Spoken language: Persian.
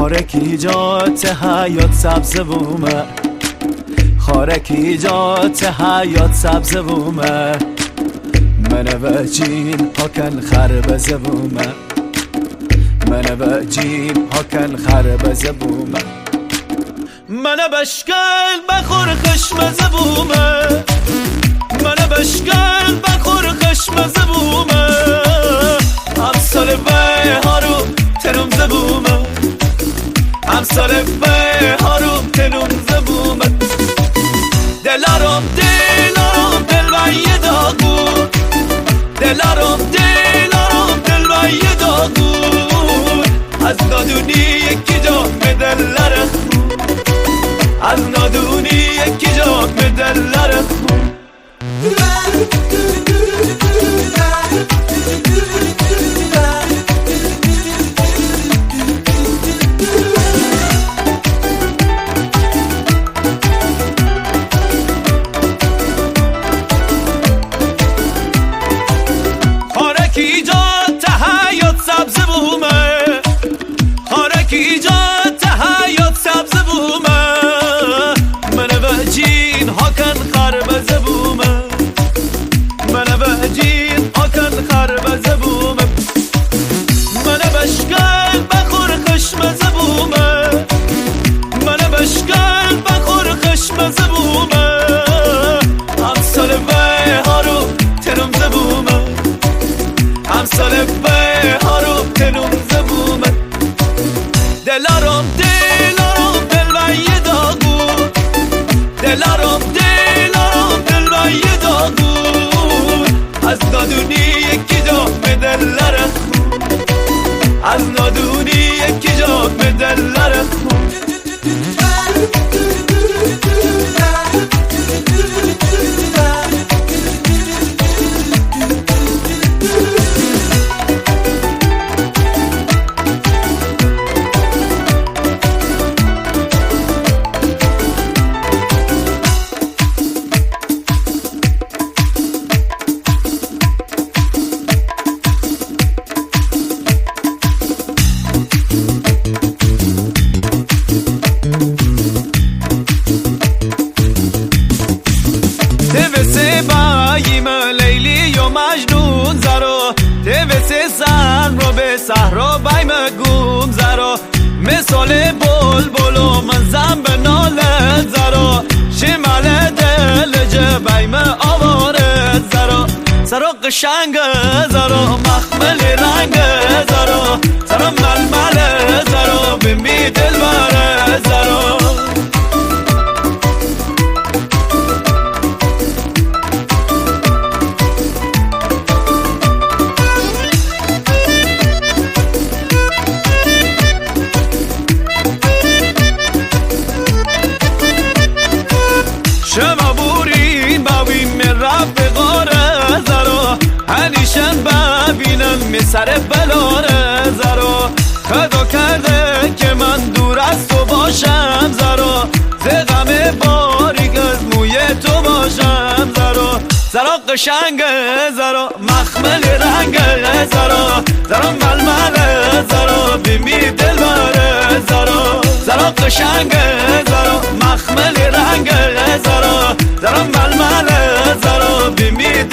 خارکی جات حیات سبز بومه خارکی جات حیات سبز بومه من بجیم هاکن خربز بومه من بجیم هاکن خربز بومه من بشکل بخور خشمز بومه من بشکل بخور خشمز بومه امسال بهارو تنم زبومه امسال بهارو تنم زبومه دلارم دلارم دل وی داغو دلارم دلارم دل وی داغو از نادونی یکی جا مدلر خون از نادونی یکی جا مدلر خون خارکی جات حیات سبز بومه خارکی جات حیات سبز بومه من بجین هاکن خربز بومه من بجین هاکن خربز بومه من بشکل بخور خشمز بومه من بشکل بخور خشمز بومه امسال بهارو تنم زبومه امسال بهارو تنم زبومه دلارم دلارم دل وی داغو دلارم دلارم دل وی داغو از نادونی یکی جا مدلر خون از نادونی یکی جا مدلر خون دوسه بایم لیلی و مجنون زرو دوسه سن رو به صحرا بایم گم زرو مثال بلبل و من زن به ناله زرو شمال دل جبایم آواره زرو سرو قشنگ زرو مخمل رنگ زرو سرو ململ زرو بمی دل بره زرو شما بورین باوین من رب غاره زرو هنیشن ببینم می سر بلاره زرو خدا کرده که من دور از تو باشم زرو ز غم باریک از موی تو باشم زرو زرو قشنگ زرو مخمل رنگ زرو زرو ململ زرو بیمی دل بره زرو زرو قشنگ زرو مخمل رنگ زرو زرو ململ زرو بیمی